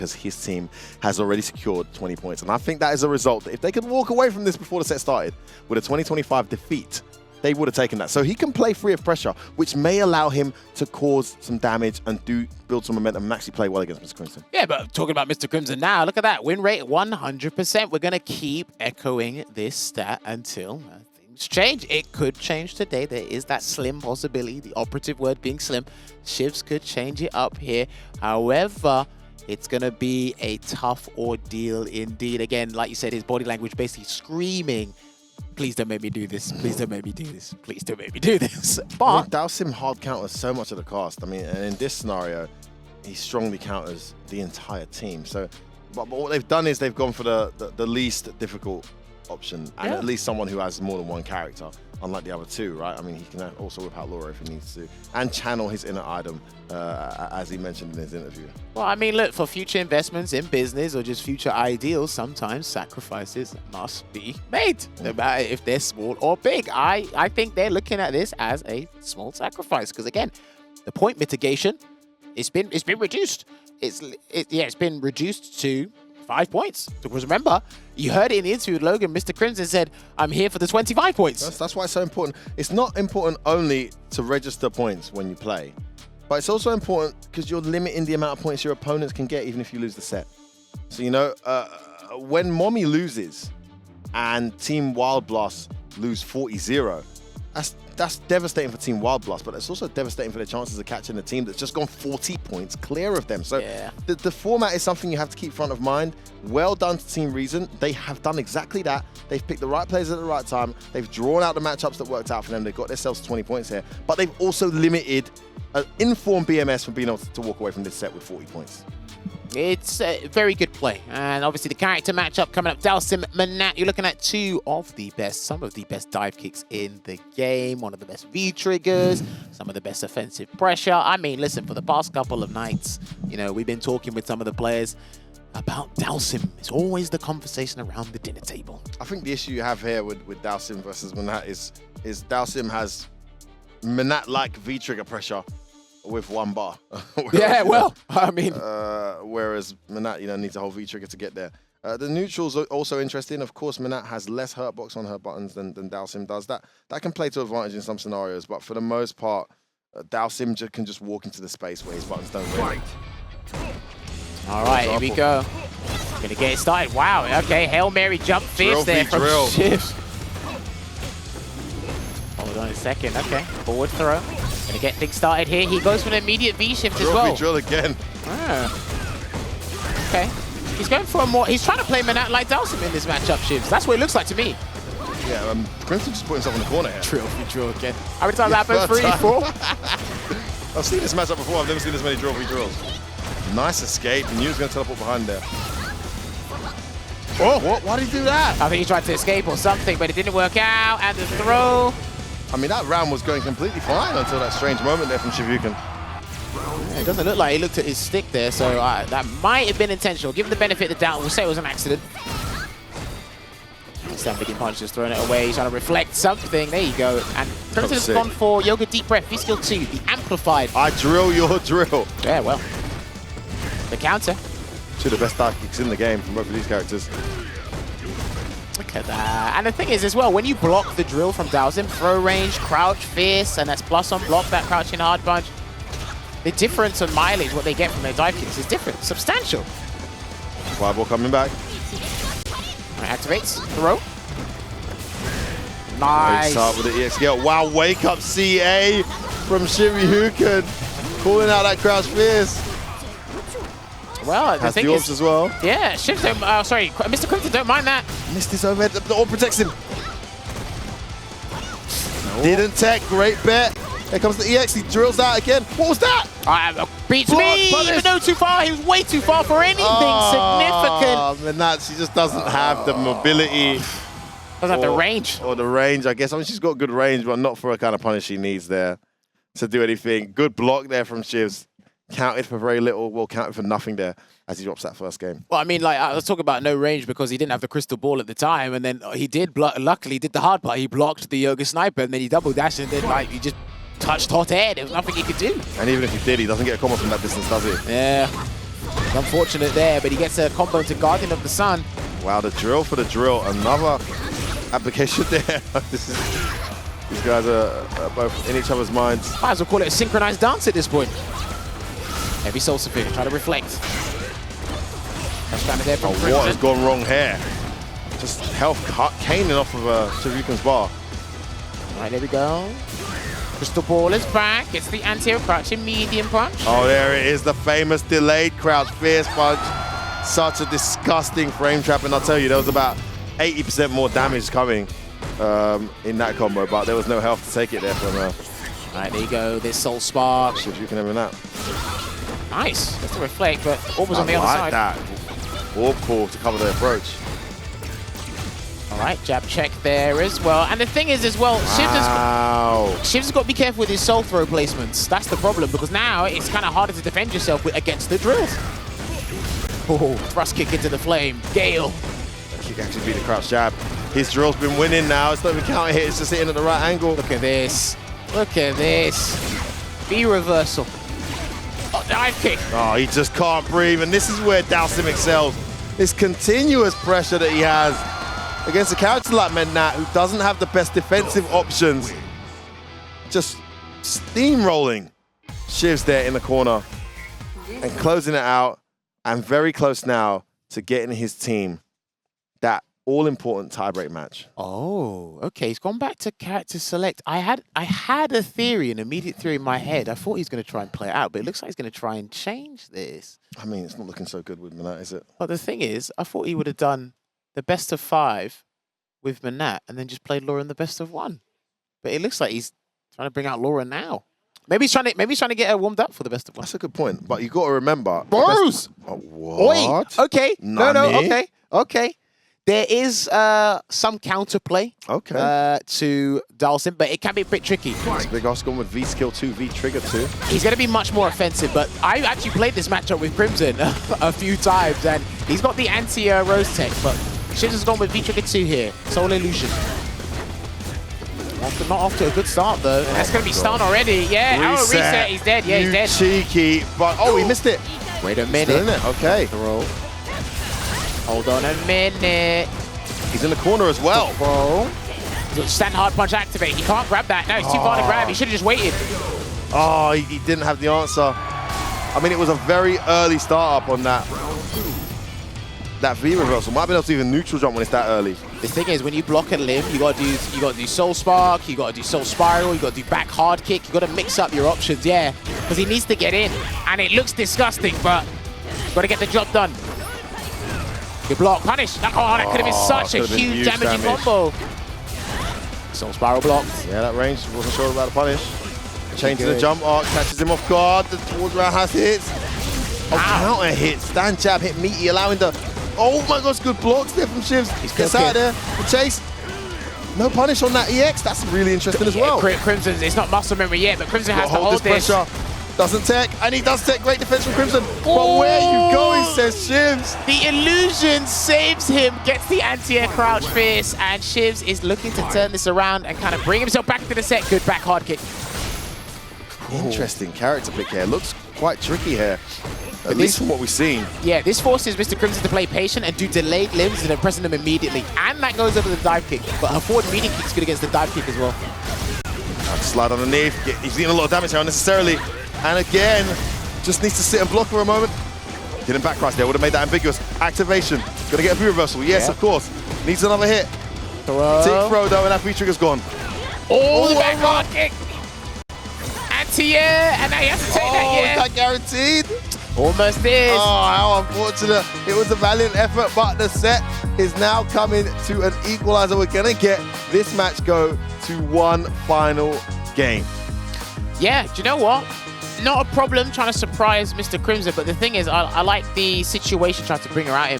because his team has already secured 20 points. And I think that is a result that if they could walk away from this before the set started with a 20-25 defeat, they would have taken that. So he can play free of pressure, which may allow him to cause some damage and build some momentum and actually play well against Mr. Crimson. Yeah, but talking about Mr. Crimson now, look at that. Win rate 100%. We're going to keep echoing this stat until things change. It could change today. There is that slim possibility, the operative word being slim. Shivs could change it up here. However, it's going to be a tough ordeal indeed. Again, like you said, his body language basically screaming, please don't make me do this. Please don't make me do this. Please don't make me do this. But I mean, Dhalsim hard counters so much of the cast. I mean, and in this scenario, he strongly counters the entire team. So, but what they've done is they've gone for the least difficult option, and at least someone who has more than one character, unlike the other two, right? I mean, he can also whip out Laura if he needs to, and channel his inner item, as he mentioned in his interview. Well, I mean, look, for future investments in business or just future ideals, sometimes sacrifices must be made, no matter if they're small or big. I think they're looking at this as a small sacrifice because, again, the point mitigation, it's been reduced. It's been reduced to 5 points. Because remember, you heard it in the interview with Logan, Mr. Crimson said, I'm here for the 25 points. That's why it's so important. It's not important only to register points when you play, but it's also important because you're limiting the amount of points your opponents can get even if you lose the set. So, you know, when Mommy loses and Team Wild Blast lose 40-0, that's devastating for Team Wild Blast, but it's also devastating for their chances of catching a team that's just gone 40 points clear of them. So the format is something you have to keep front of mind. Well done to Team Reason. They have done exactly that. They've picked the right players at the right time. They've drawn out the matchups that worked out for them. They've got themselves 20 points here, but they've also limited an informed BMS from being able to walk away from this set with 40 points. It's a very good play. And obviously the character matchup coming up, Dhalsim, Menat, you're looking at some of the best dive kicks in the game, one of the best V-triggers, some of the best offensive pressure. I mean, listen, for the past couple of nights, you know, we've been talking with some of the players about Dhalsim. It's always the conversation around the dinner table. I think the issue you have here with Dhalsim versus Menat is Dhalsim has Menat-like V-trigger pressure with one bar. Yeah, well, I mean... whereas Menat, you know, needs a whole V-trigger to get there. The neutrals are also interesting. Of course, Menat has less hurtbox on her buttons than Dhalsim does. That can play to advantage in some scenarios, but for the most part, Dhalsim can just walk into the space where his buttons don't really. All right, here we go. Gonna get it started. Wow, okay, Hail Mary jump fierce there from Shivs. Hold on a second, okay. Forward throw. Gonna get things started here. He goes for an immediate V-shift as well. Drill again. Okay. He's going for a more... He's trying to play Menat like Dhalsim in this matchup, Shivs. That's what it looks like to me. Yeah, Crimson just put himself in the corner here. Drill again. How many times happens? 3, 4? I've seen this matchup before. I've never seen this many drill drills. Nice escape. And he was going to teleport behind there. Oh, what? Why did he do that? I think he tried to escape or something, but it didn't work out. And the throw... I mean, that round was going completely fine until that strange moment there from Shivyukin. Yeah, it doesn't look like he looked at his stick there, so that might have been intentional. Give him the benefit of the doubt. We'll say it was an accident. Standing punch, just throwing it away. He's trying to reflect something. There you go. And Crimson has gone for Yoga Deep Breath. V-Skill 2, the amplified. I drill your drill. Yeah, well. The counter. Two of the best dive kicks in the game from both of these characters. Look at that. And the thing is as well, when you block the drill from Dhalsim, throw range, crouch, fierce, and that's plus on block, that crouching hard punch, the difference on mileage, what they get from their dive kicks is different, substantial. Fireball coming back. Activates, throw. Nice. Start with the EXG. Wow, wake up CA from Shivyukin. Calling out that crouch fierce. Well, the thing is, as well. Yeah, Shivs sorry, Mr. Crimson don't mind that. Missed his overhead, the orb protects him. No. Didn't tech, great bet. Here comes the EX, he drills out again. What was that? Beats me, even though too far, he was way too far for anything significant. Menat, she just doesn't have the mobility. Doesn't have the range. Or the range, I guess. I mean, she's got good range, but not for a kind of punish she needs there to do anything. Good block there from Shivs. Counted for very little, well, counted for nothing there as he drops that first game. Well, I mean, like, I was talking about no range because he didn't have the crystal ball at the time, and then he did, luckily, did the hard part. He blocked the Yoga Sniper, and then he double dashed, and then, like, he just touched hot air. There was nothing he could do. And even if he did, he doesn't get a combo from that distance, does he? Yeah. Unfortunate there, but he gets a combo into Guardian of the Sun. Wow, the drill for the drill. Another application there. These guys are both in each other's minds. Might as well call it a synchronized dance at this point. Heavy Soul Sphere, try to reflect. Touchdown there from what has gone wrong here? Just health caning off of Shuriken's bar. All right, there we go. Crystal Ball is back. It's the anti-air crouching medium punch. Oh, there it is, the famous delayed crouch fierce punch. Such a disgusting frame trap, and I'll tell you, there was about 80% more damage coming in that combo, but there was no health to take it there from All right, there you go. This Soul Spark. Shuriken and Menat. Nice. That's the reflect, but Orb was on the other side. That. Orb call to cover the approach. All right, jab check there as well. And the thing is as well, Shivs has got to be careful with his soul throw placements. That's the problem, because now it's kind of harder to defend yourself against the drills. Oh, thrust kick into the flame. Gale. That kick actually beat the crouch jab. His drill's been winning now. It's not even counter hit, it's just hitting at the right angle. Look at this. Look at this. B reversal. Oh, dive kick. Oh, he just can't breathe, and this is where Dhalsim excels. This continuous pressure that he has against a character like Menat, who doesn't have the best defensive options. Just steamrolling Shivs there in the corner and closing it out, and very close now to getting his team that all-important tiebreak match. Oh, okay. He's gone back to character select. I had a theory, an immediate theory in my head. I thought he was going to try and play it out, but it looks like he's going to try and change this. I mean, it's not looking so good with Menat, is it? But the thing is, I thought he would have done the best of 5 with Menat and then just played Laura in the best of 1. But it looks like he's trying to bring out Laura now. Maybe he's trying to get her warmed up for the best of 1. That's a good point, but you got to remember. Bruce! Oh, what? Wait, okay. Nani? No, okay. There is some counterplay to Dhalsim, but it can be a bit tricky. It's Big Oscar with V skill 2, V trigger 2. He's going to be much more offensive, but I actually played this matchup with Crimson a few times, and he's got the anti-Rose tech, but Shivs has gone with V trigger 2 here. Soul Illusion. Not off to a good start, though. And that's going to be stun already. Yeah, arrow reset. He's dead. Yeah, he's dead. Cheeky, but oh, he missed it. Wait a minute. Okay. Throw. Hold on a minute. He's in the corner as well. Bro. Stand hard punch activate. He can't grab that. No, it's too far to grab. He should have just waited. Oh, he didn't have the answer. I mean, it was a very early start up on that V reversal. Might have been able to even neutral jump when it's that early. The thing is, when you block a limb, you gotta do Soul Spark, you gotta do Soul Spiral, you gotta do back hard kick, you gotta mix up your options, yeah. Because he needs to get in. And it looks disgusting, but gotta get the job done. Good block, punish. That could have been such a huge damaging combo. Soul Spiral blocked. Yeah, that range wasn't sure about the punish. Change to the jump arc, catches him off guard. The towards round has hits. Oh, counter hit. Stand jab hit meaty, allowing the. Oh my gosh, good blocks there from Shivs. He gets out of there. The chase. No punish on that EX. That's really interesting as well. Crimson, it's not muscle memory yet, but Crimson has to hold this. Pressure. Doesn't tech, and he does tech. Great defense from Crimson. But where are you going, says Shivs. The illusion saves him, gets the anti-air crouch fierce, and Shivs is looking to turn this around and kind of bring himself back into the set. Good back hard kick. Interesting character pick here. Looks quite tricky here, at least from what we've seen. Yeah, this forces Mr. Crimson to play patient and do delayed limbs and then pressing them immediately. And that goes over the dive kick. But her forward medium kick is good against the dive kick as well. Slide underneath. He's getting a lot of damage here unnecessarily. And again, just needs to sit and block for a moment. Didn't back cross there, would have made that ambiguous. Activation, gonna get a V reversal. Yes, of course. Needs another hit. Tick throw though, and that V trigger's gone. Oh, the back hard kick. Anti-air, and now he has to take that, yeah. Is that guaranteed? Almost is. Oh, how unfortunate. It was a valiant effort, but the set is now coming to an equalizer. We're gonna get this match go to one final game. Yeah, do you know what? Not a problem trying to surprise Mr. Crimson, but the thing is, I like the situation trying to bring her out in.